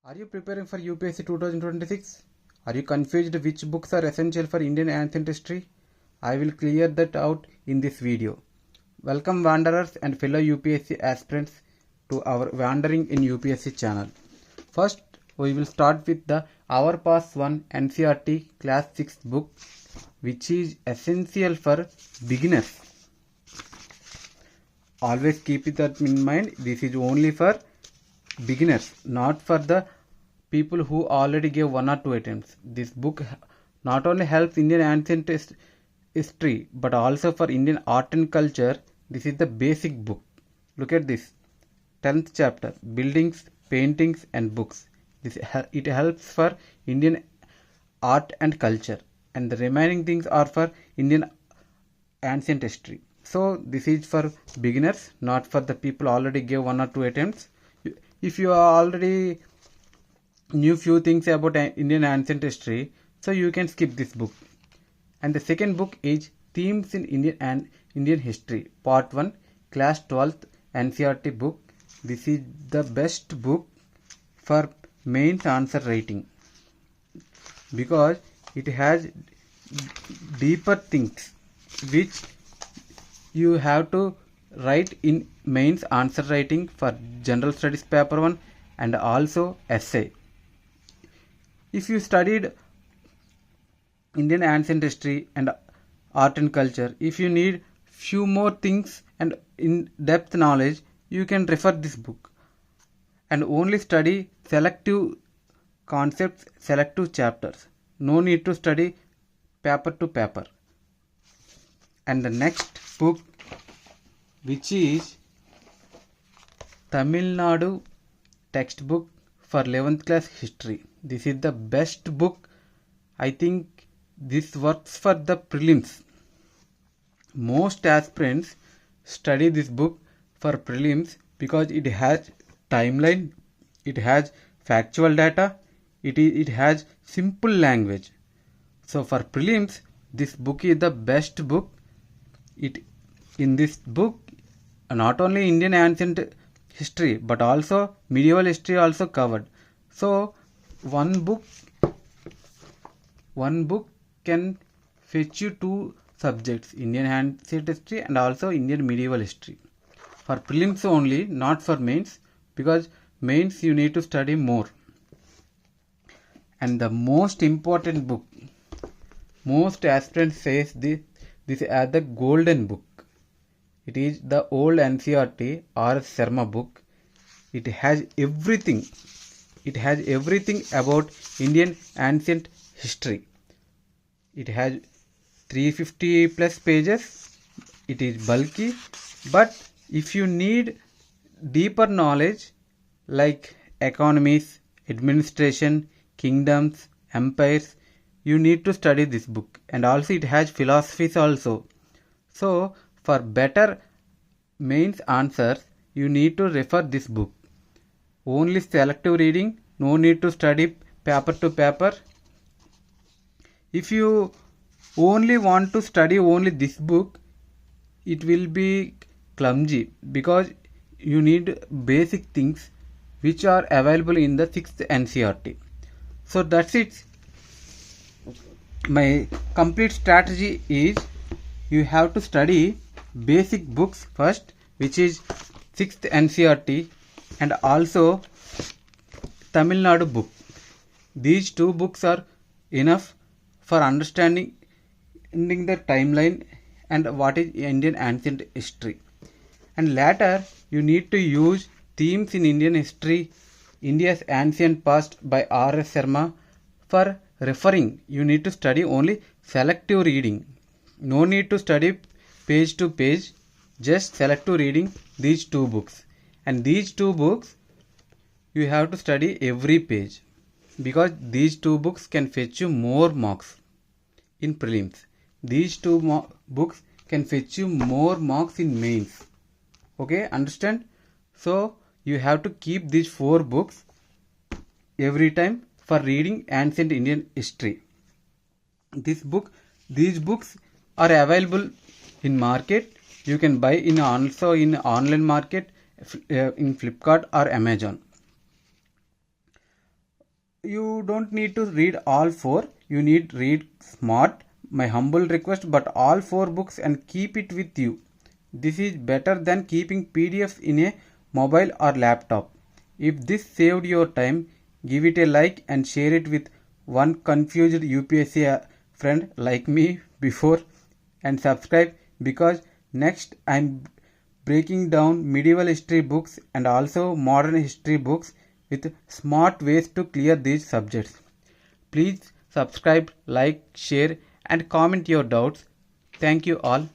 Are you preparing for UPSC 2026? Are you confused which books are essential for Indian ancient history? I will clear that out in this video. Welcome wanderers and fellow UPSC aspirants to our Wandering in UPSC channel. First, we will start with the Our Past 1 NCERT Class 6 book, which is essential for beginners. Always keep that in mind. This is only for beginners, not for the people who already gave 1 or 2 attempts. This book not only helps Indian ancient history but also for Indian art and culture. This is the basic book. Look at this 10th chapter, buildings, paintings and books. It helps for Indian art and culture, and the remaining things are for Indian ancient history. So this is for beginners, not for the people already gave 1 or 2 attempts. If you already knew few things about Indian ancient history, so you can skip this book. And the second book is Themes in Indian History, Part 1, Class 12th NCERT book. This is the best book for mains answer writing because it has deeper things which you have to write in mains answer writing for general studies paper 1 and also essay. If you studied Indian ancient history and art and culture, if you need few more things and in-depth knowledge, you can refer this book and only study selective concepts, selective chapters. No need to study paper to paper. And the next book, which is Tamil Nadu textbook for 11th class history. This is the best book. I think this works for the prelims. Most aspirants study this book for prelims because it has timeline, it has factual data, it has simple language. So for prelims, this book is the best book. In this book, not only Indian ancient history but also medieval history also covered. So one book can fetch you 2 subjects, Indian ancient history and also Indian medieval history. For prelims only, not for mains, because mains you need to study more. And the most important book, most aspirants says this as the golden book. It is the old NCERT R.S. Sharma book. It has everything. It has everything about Indian ancient history. It has 350 plus pages. It is bulky. But if you need deeper knowledge like economies, administration, kingdoms, empires, you need to study this book. And also it has philosophies also. So for better mains answers, you need to refer this book. Only selective reading, no need to study paper to paper. If you only want to study only this book, it will be clumsy because you need basic things which are available in the 6th NCERT. So that's it. My complete strategy is you have to study basic books first, which is 6th NCERT and also Tamil Nadu book. These 2 books are enough for understanding the timeline and what is Indian ancient history. And later you need to use Themes in Indian History, India's Ancient Past by R.S. Sharma for referring. You need to study only selective reading. No need to study page to page, just selective reading these 2 books. And these 2 books you have to study every page because these 2 books can fetch you more marks in prelims. These 2 books can fetch you more marks in mains. Okay, understand? So you have to keep these 4 books every time for reading ancient Indian history. These books are available in market. You can buy also in online market in Flipkart or Amazon. You don't need to read all four. You need read smart. My humble request, but all four books and keep it with you. This is better than keeping PDFs in a mobile or laptop. If this saved your time, give it a like and share it with one confused UPSC friend like me before, and subscribe because next I'm breaking down medieval history books and also modern history books with smart ways to clear these subjects. Please subscribe, like, share and comment your doubts. Thank you all.